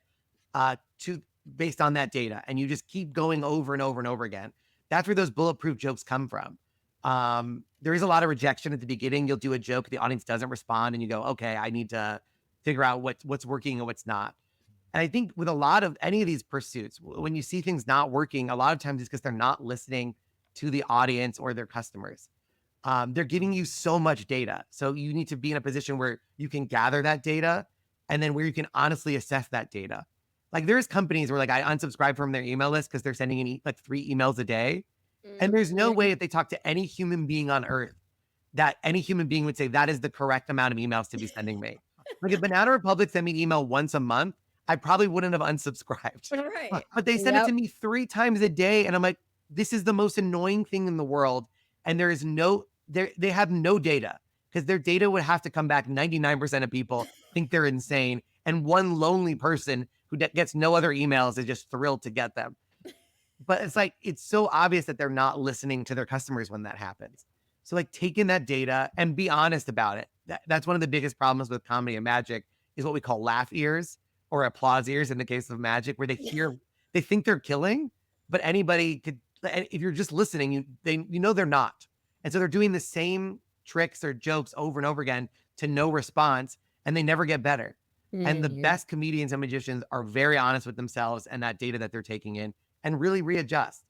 to based on that data. And you just keep going over and over and over again. That's where those bulletproof jokes come from. There is a lot of rejection at the beginning. You'll do a joke, the audience doesn't respond, and you go, okay, I need to figure out what's working and what's not. And I think with a lot of any of these pursuits, when you see things not working, a lot of times it's because they're not listening to the audience or their customers. They're giving you so much data. So you need to be in a position where you can gather that data and then where you can honestly assess that data. Like there's companies where like I unsubscribe from their email list because they're sending in like 3 emails a day. And there's no way if they talk to any human being on earth that any human being would say that is the correct amount of emails to be sending me. Like if Banana Republic sent me an email once a month, I probably wouldn't have unsubscribed. Right. But they send it to me 3 times a day. And I'm like, this is the most annoying thing in the world. And there is they have no data, because their data would have to come back. 99% of people think they're insane. And one lonely person who gets no other emails is just thrilled to get them. But it's like, it's so obvious that they're not listening to their customers when that happens. So like taking that data and be honest about it. That's one of the biggest problems with comedy and magic is what we call laugh ears or applause ears in the case of magic, where they think they're killing, but anybody could, if you're just listening, they're not. And so they're doing the same tricks or jokes over and over again to no response, and they never get better. And the best comedians and magicians are very honest with themselves and that data that they're taking in and really readjust.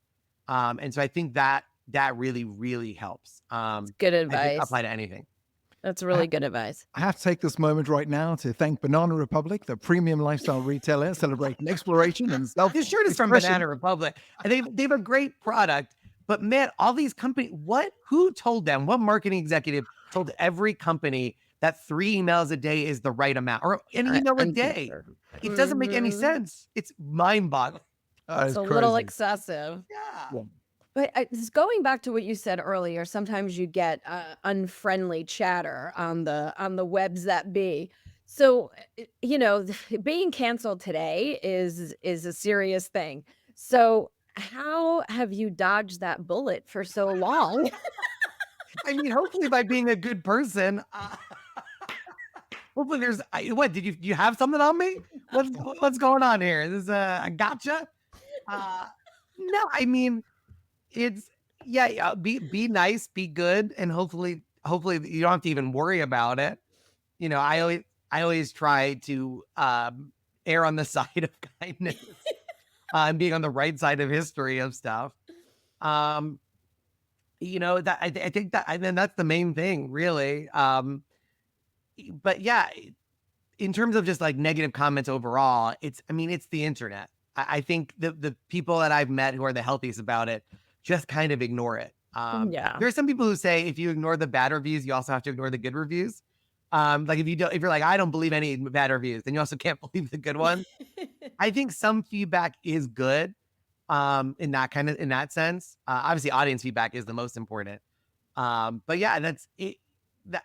And so I think that really, really helps. It's good advice. Apply to anything. That's really good advice. I have to take this moment right now to thank Banana Republic, the premium lifestyle retailer celebrating exploration and self. This shirt is from Banana Republic. They have a great product, but man, all these companies, who told them, what marketing executive told every company that 3 emails a day is the right amount, or an email a day? It doesn't make any sense. It's mind-boggling. It's a little excessive. Yeah. But just going back to what you said earlier, sometimes you get unfriendly chatter on the webs that be. So, being canceled today is a serious thing. So how have you dodged that bullet for so long? I mean, hopefully by being a good person. Hopefully there's, what, do you have something on me? What's going on here? Is this a gotcha? No, I mean, it's, be nice, be good. And hopefully you don't have to even worry about it. I always try to err on the side of kindness and being on the right side of history of stuff. That I think that's the main thing, really. But yeah, in terms of just like negative comments overall, it's the internet. I think the people that I've met who are the healthiest about it just kind of ignore it. There are some people who say if you ignore the bad reviews, you also have to ignore the good reviews. Like if you're like, I don't believe any bad reviews, then you also can't believe the good ones. I think some feedback is good. in that sense. Obviously audience feedback is the most important. But yeah, that's it.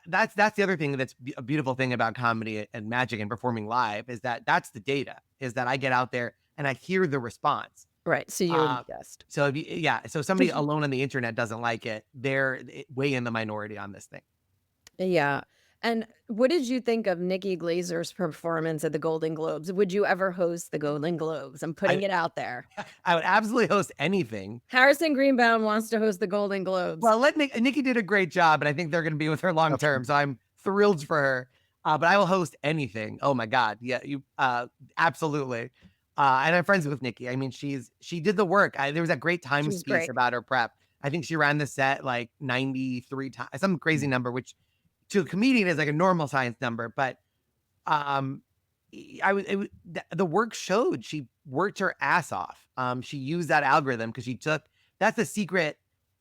That's the other thing that's a beautiful thing about comedy and magic and performing live is that that's the data, is that I get out there and I hear the response. Right. So you're the guest. So so somebody alone on the internet doesn't like it, they're way in the minority on this thing. Yeah. And what did you think of Nikki Glazer's performance at the Golden Globes? Would you ever host the Golden Globes? I'm putting it out there. I would absolutely host anything. Harrison Greenbaum wants to host the Golden Globes. Well, Nikki did a great job, and I think they're going to be with her long term. So I'm thrilled for her. But I will host anything. Oh my God, yeah, you absolutely. And I'm friends with Nikki. I mean, she did the work. There was that great times piece about her prep. I think she ran the set like 93 times, some crazy number, which to a comedian is like a normal science number. But the work showed she worked her ass off. She used that algorithm because that's the secret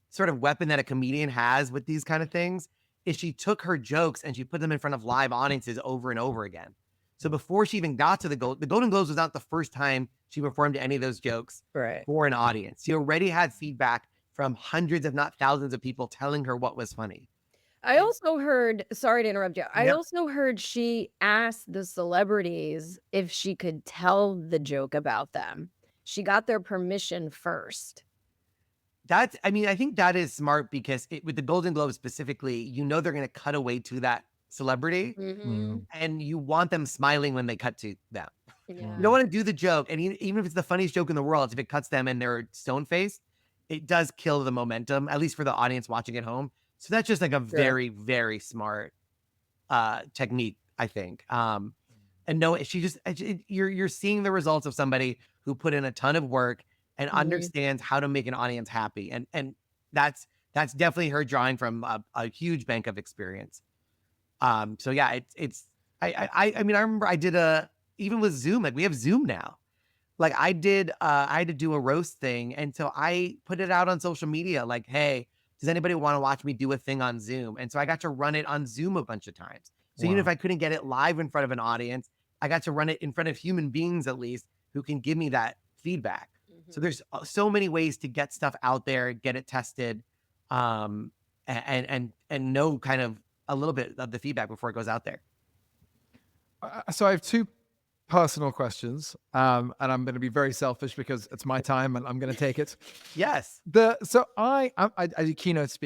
sort of weapon that a comedian has with these kind of things, is she took her jokes and she put them in front of live audiences over and over again. So before she even got to the Golden Globes was not the first time she performed any of those jokes for an audience. She already had feedback from hundreds, if not thousands of people telling her what was funny. I also heard, sorry to interrupt you. I also heard she asked the celebrities if she could tell the joke about them. She got their permission first. I think that is smart because with the Golden Globes specifically, they're going to cut away to that celebrity and you want them smiling when they cut to them. Yeah. You don't want to do the joke. And even if it's the funniest joke in the world, if it cuts them and they're stone-faced, it does kill the momentum, at least for the audience watching at home. So that's just like a very, very smart technique, I think. And no, you're seeing the results of somebody who put in a ton of work and understands how to make an audience happy. And that's definitely her drawing from a huge bank of experience. So yeah, I remember I did even with Zoom, like we have Zoom now. Like I had to do a roast thing. And so I put it out on social media, like, hey, does anybody want to watch me do a thing on Zoom? And so I got to run it on Zoom a bunch of times. So even if I couldn't get it live in front of an audience, I got to run it in front of human beings, at least, who can give me that feedback. So there's so many ways to get stuff out there, get it tested, and know kind of a little bit of the feedback before it goes out there. So I have two personal questions, and I'm going to be very selfish because it's my time and I'm going to take it. Yes. So I do keynote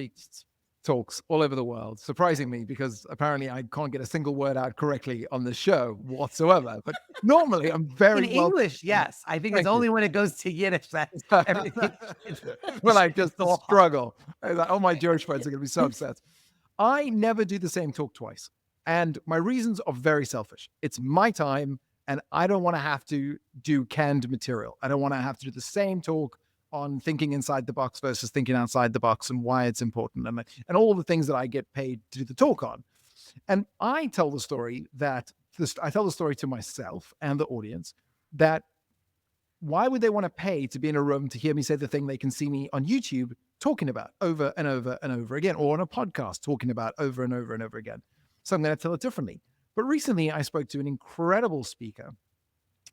talks all over the world, surprisingly, because apparently I can't get a single word out correctly on the show whatsoever. But normally I'm very in English. Yes, I think it's only when it goes to Yiddish that everything. When I just struggle. All my Jewish friends are going to be so upset. I never do the same talk twice, and my reasons are very selfish. It's my time, and I don't want to have to do canned material. I don't want to have to do the same talk on thinking inside the box versus thinking outside the box and why it's important and all the things that I get paid to do the talk on. And I tell the story to myself and the audience that why would they want to pay to be in a room to hear me say the thing they can see me on YouTube talking about over and over and over again, or on a podcast talking about over and over and over again? So I'm going to tell it differently. But recently I spoke to an incredible speaker,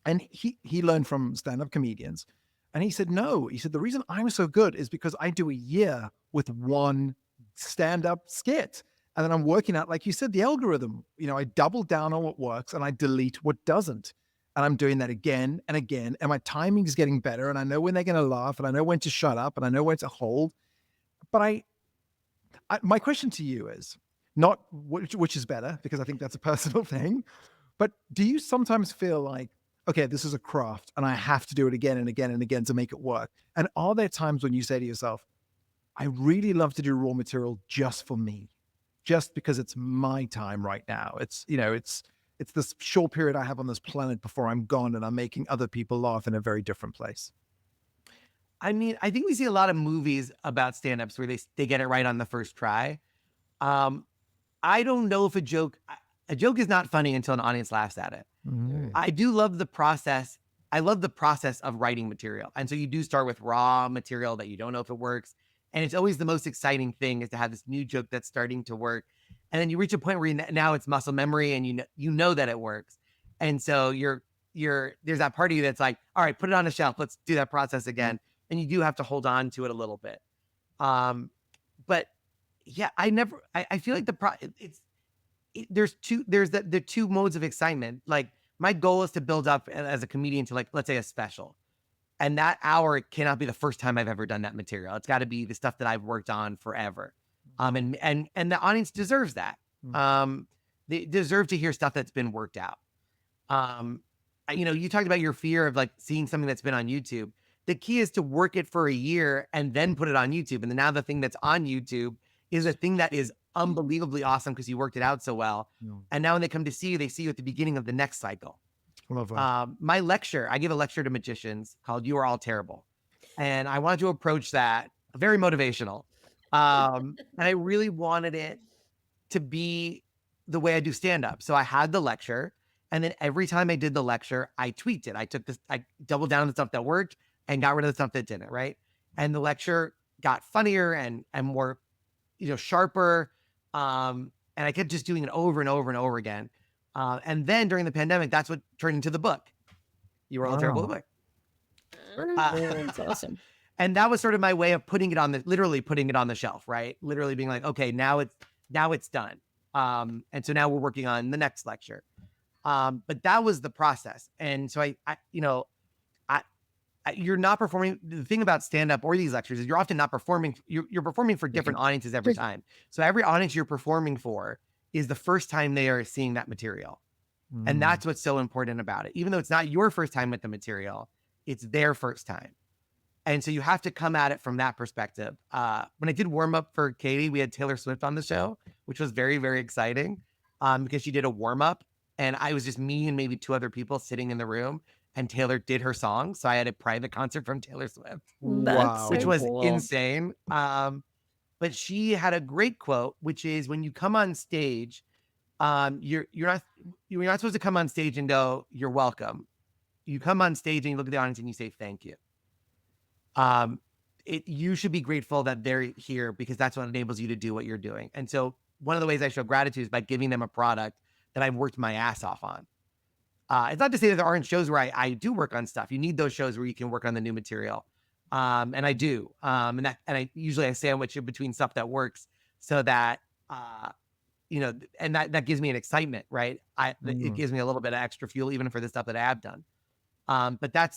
and he learned from stand-up comedians. And he said, no, the reason I'm so good is because I do a year with one stand-up skit. And then I'm working out, like you said, the algorithm. I double down on what works and I delete what doesn't. And I'm doing that again and again. And my timing is getting better. And I know when they're going to laugh, and I know when to shut up, and I know when to hold. But my question to you is not which is better, because I think that's a personal thing. But do you sometimes feel like, okay, this is a craft and I have to do it again and again and again to make it work? And are there times when you say to yourself, I really love to do raw material just for me, just because it's my time right now? It's this short period I have on this planet before I'm gone, and I'm making other people laugh in a very different place. I mean, I think we see a lot of movies about stand-ups where they get it right on the first try. I don't know if a joke is not funny until an audience laughs at it. I do love the process. I love the process of writing material. And so you do start with raw material that you don't know if it works. And it's always the most exciting thing, is to have this new joke that's starting to work. And then you reach a point where now it's muscle memory, and you know that it works. And so there's that part of you that's like, all right, put it on the shelf. Let's do that process again. and you do have to hold on to it a little bit. But yeah, I feel like there's the two modes of excitement. Like my goal is to build up as a comedian to, like, let's say a special. And that hour cannot be the first time I've ever done that material. It's got to be the stuff that I've worked on forever. And the audience deserves that. They deserve to hear stuff that's been worked out. You talked about your fear of like seeing something that's been on YouTube. The key is to work it for a year and then put it on YouTube. And then now the thing that's on YouTube is a thing that is unbelievably awesome because you worked it out so well. And now when they come to see you, they see you at the beginning of the next cycle. Love that. My lecture, I give a lecture to magicians called You Are All Terrible. And I wanted to approach that very motivational. And I really wanted it to be the way I do stand-up. So I had the lecture, and then every time I did the lecture, I tweaked it. I doubled down on the stuff that worked and got rid of the stuff that didn't, right? And the lecture got funnier and more, sharper. And I kept just doing it over and over and over again. And then during the pandemic, that's what turned into the book. You Were All Terrible, the book. That's awesome. And that was sort of my way of literally putting it on the shelf, right? Literally being like, okay, now it's done. And so now we're working on the next lecture. But that was the process. And so you're not performing. The thing about stand-up or these lectures is you're often not performing. You're performing for different audiences every time. So every audience you're performing for is the first time they are seeing that material. And that's what's so important about it. Even though it's not your first time with the material, it's their first time. And so you have to come at it from that perspective. When I did warm up for Katie, we had Taylor Swift on the show, which was very, very exciting because she did a warm up, and I was just me and maybe two other people sitting in the room, and Taylor did her song. So I had a private concert from Taylor Swift, which was insane. But she had a great quote, which is, when you come on stage, you're not supposed to come on stage and go, "You're welcome." You come on stage and you look at the audience and you say, "Thank you." You should be grateful that they're here because that's what enables you to do what you're doing. And so one of the ways I show gratitude is by giving them a product that I've worked my ass off on. It's not to say that there aren't shows where I do work on stuff. You need those shows where you can work on the new material. And I do. And I usually sandwich it between stuff that works so that, and that gives me an excitement, right? It gives me a little bit of extra fuel, even for the stuff that I have done. But I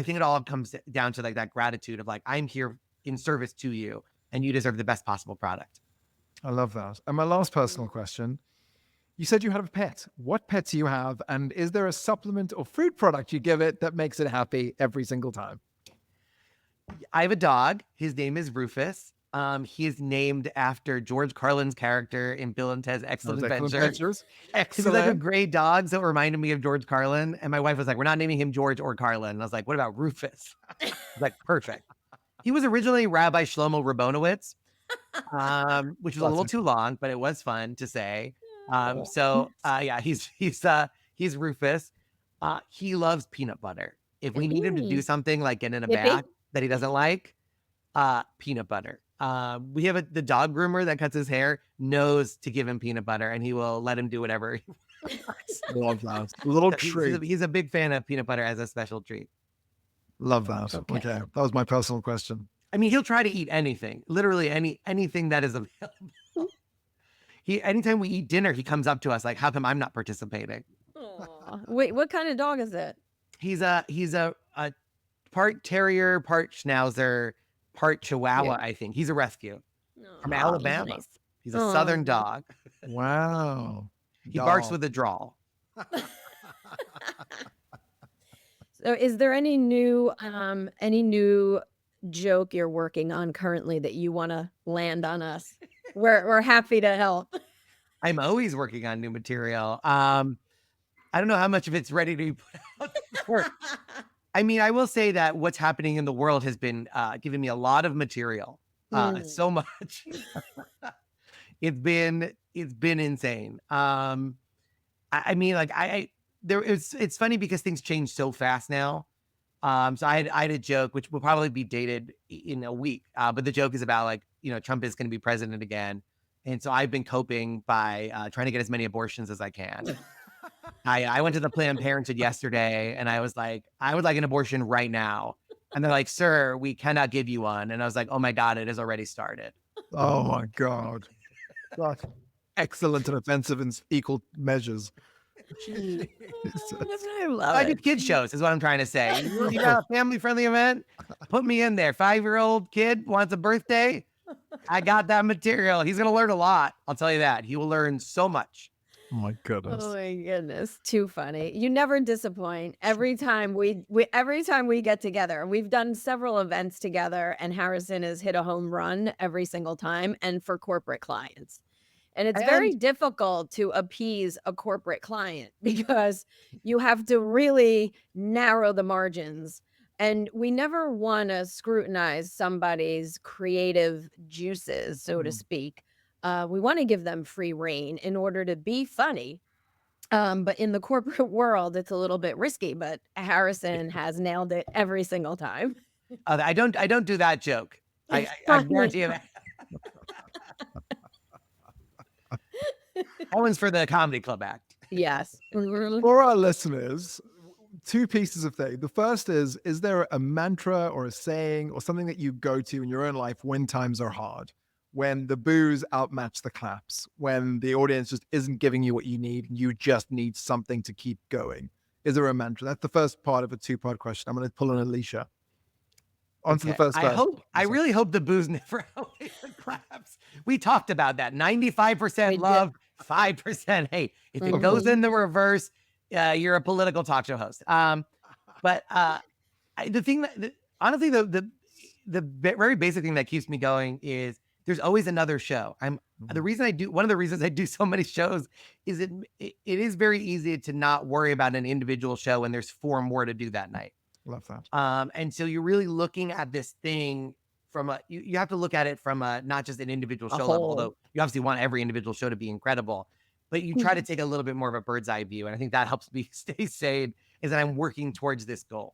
think it all comes down to like that gratitude of like, I'm here in service to you and you deserve the best possible product. I love that. And my last personal question, you said you had a pet. What pet do you have? And is there a supplement or food product you give it that makes it happy every single time? I have a dog. His name is Rufus. He is named after George Carlin's character in Bill and Ted's Excellent Adventures. He's like a gray dog, so it reminded me of George Carlin. And my wife was like, "We're not naming him George or Carlin." And I was like, "What about Rufus?" I was like, perfect. He was originally Rabbi Shlomo Rabonowitz, which was a little too long, but it was fun to say. He's Rufus. He loves peanut butter. If we need him to do something like get in a bath that he doesn't like, peanut butter. We have the dog groomer that cuts his hair knows to give him peanut butter, and he will let him do whatever he wants. Love that. Little treat. He's a big fan of peanut butter as a special treat. Love that. Okay. That was my personal question. I mean, he'll try to eat anything, literally anything that is available. Anytime we eat dinner, he comes up to us like, "How come I'm not participating?" Aww. Wait, what kind of dog is it? He's a part terrier, part schnauzer, part Chihuahua, I think. He's a rescue from Alabama. Nice. He's a Southern dog. Wow. He barks with a drawl. So is there any new joke you're working on currently that you want to land on us? We're happy to help. I'm always working on new material. I don't know how much of it's ready to be put out. I mean, I will say that what's happening in the world has been giving me a lot of material. So much. It's been insane. I mean, like it's funny because things change so fast now. So I had a joke which will probably be dated in a week. But the joke is about like, Trump is going to be president again. And so I've been coping by trying to get as many abortions as I can. I went to the Planned Parenthood yesterday and I was like, I would like an abortion right now. And they're like, sir, we cannot give you one. And I was like, oh my God, it has already started. Oh my God. That's excellent and offensive in equal measures. I love I it. do kid shows is what I'm trying to say. You got a family-friendly event? Put me in there. 5-year-old kid wants a birthday. I got that material. He's going to learn a lot. I'll tell you that. He will learn so much. Oh my goodness. Oh my goodness, too funny. You never disappoint. Every time every time we get together, we've done several events together, and Harrison has hit a home run every single time, and for corporate clients. And it's very difficult to appease a corporate client because you have to really narrow the margins. And we never want to scrutinize somebody's creative juices, so to speak. We want to give them free reign in order to be funny. But in the corporate world, it's a little bit risky, but Harrison has nailed it every single time. I don't do that joke. I guarantee you that. That one's for the comedy club act. Yes. For our listeners, two pieces of thing. The first is there a mantra or a saying or something that you go to in your own life when times are hard? When the boos outmatch the claps, when the audience just isn't giving you what you need, you just need something to keep going. Is there a mantra? That's the first part of a two-part question. I'm going to pull on Alicia. On to the first. I really hope the boos never outweigh the claps. We talked about that. 95% love, 5% hate. If it goes in the reverse, you're a political talk show host. But the thing that honestly, the very basic thing that keeps me going is there's always another show. One of the reasons I do so many shows is it is very easy to not worry about an individual show when there's 4 more to do that night. Love that. And so you're really looking at this thing from you have to look at it from not just an individual show level, although you obviously want every individual show to be incredible, but you try to take a little bit more of a bird's eye view. And I think that helps me stay sane, is that I'm working towards this goal.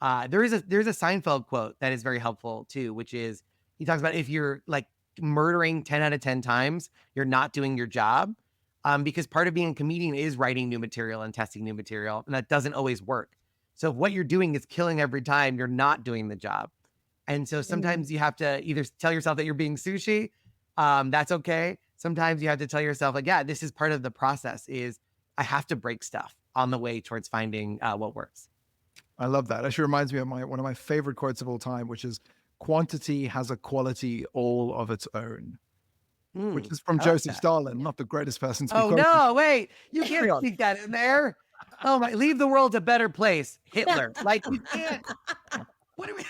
There's a Seinfeld quote that is very helpful too, which is, he talks about if you're like murdering 10 out of 10 times, you're not doing your job. Because part of being a comedian is writing new material and testing new material, and that doesn't always work. So if what you're doing is killing every time, you're not doing the job. And so sometimes you have to either tell yourself that you're being sushi. That's okay. Sometimes you have to tell yourself, like, yeah, this is part of the process, is I have to break stuff on the way towards finding what works. I love that. Actually reminds me of one of my favorite quotes of all time, which is, quantity has a quality all of its own. Which is from Joseph Stalin, not the greatest person to be quoted. No, wait, you can't speak that in there. Oh my, leave the world a better place, Hitler. Like, you can't. What do we?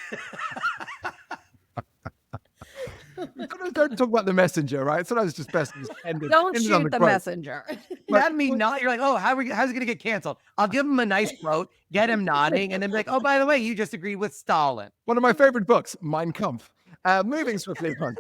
Don't talk about the messenger, right? Sometimes it's just best to just end it. Don't end it shoot the messenger. That means not. You're like, oh, how's it going to get canceled? I'll give him a nice quote, get him nodding, and then be like, oh, by the way, you just agreed with Stalin. One of my favorite books, Mein Kampf. Moving swiftly on.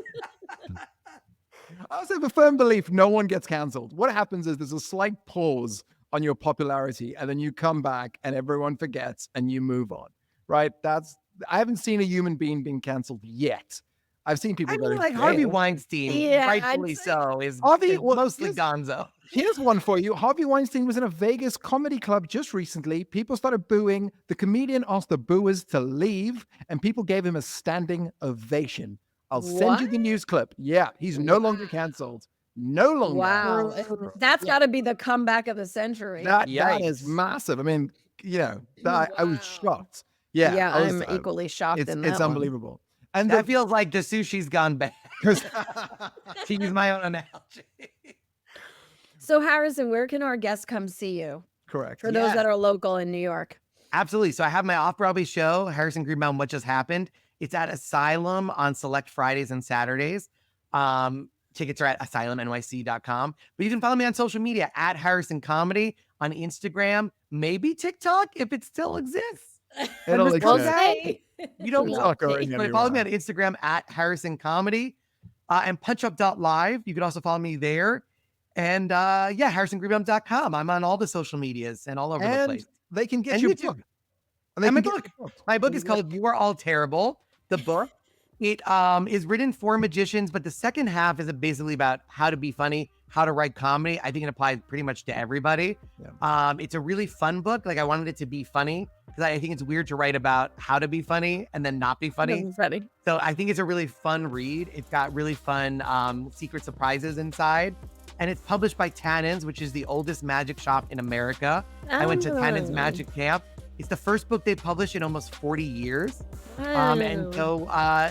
I also have a firm belief no one gets canceled. What happens is there's a slight pause on your popularity, and then you come back and everyone forgets and you move on, right? I haven't seen a human being being canceled yet. I've seen people like Harvey Weinstein, rightfully so, is mostly gonzo. Here's one for you. Harvey Weinstein was in a Vegas comedy club just recently. People started booing. The comedian asked the booers to leave, and people gave him a standing ovation. I'll send you the news clip. Yeah, he's no longer canceled. No longer. Wow. That's got to be the comeback of the century. That is massive. I mean, I was shocked. Yeah, I'm equally shocked in that. It's unbelievable. And that feels like the sushi's gone bad. To use my own analogy. So Harrison, where can our guests come see you? Correct. For those that are local in New York. Absolutely. So I have my off-Broadway show, Harrison Greenbaum, What Just Happened. It's at Asylum on select Fridays and Saturdays. Tickets are at asylumnyc.com. But you can follow me on social media at Harrison Comedy on Instagram, maybe TikTok if it still exists. It'll exist. You don't know. But follow me on Instagram at Harrison Comedy and punchup.live. You can also follow me there. And harrisongreenbaum.com. I'm on all the social medias and all over the place. They can get your book. My book is called You Are All Terrible. The book. It is written for magicians, but the second half is basically about how to be funny, how to write comedy. I think it applies pretty much to everybody. Yeah. It's a really fun book. Like, I wanted it to be funny, because I think it's weird to write about how to be funny and then not be funny. Funny. So I think it's a really fun read. It's got really fun secret surprises inside. And it's published by Tannen's, which is the oldest magic shop in America. I went to Tannen's Magic Camp. It's the first book they published in almost 40 years. And so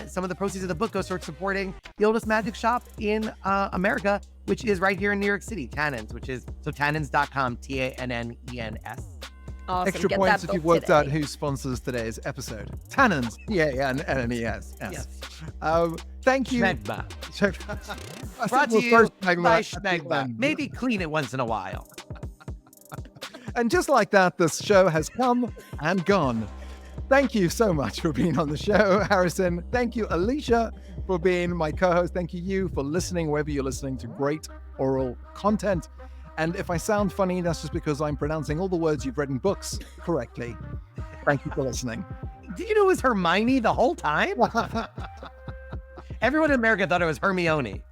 some of the proceeds of the book goes towards supporting the oldest magic shop in America, which is right here in New York City, Tannen's, which is so tannens.com, Tannens. Awesome. Extra Get points that if you've book worked today. out who sponsors today's episode. Tannen's, Tannens. Thank you. Schmegma. I Brought think to we'll you first Schmegma by at the Schmegma. end. Maybe clean it once in a while. And just like that, the show has come and gone. Thank you so much for being on the show, Harrison. Thank you, Alicia, for being my co-host. Thank you for listening wherever you're listening to great oral content. And if I sound funny, that's just because I'm pronouncing all the words you've read in books correctly. Thank you for listening. Did you know it was Hermione the whole time? Everyone in America thought it was Hermione.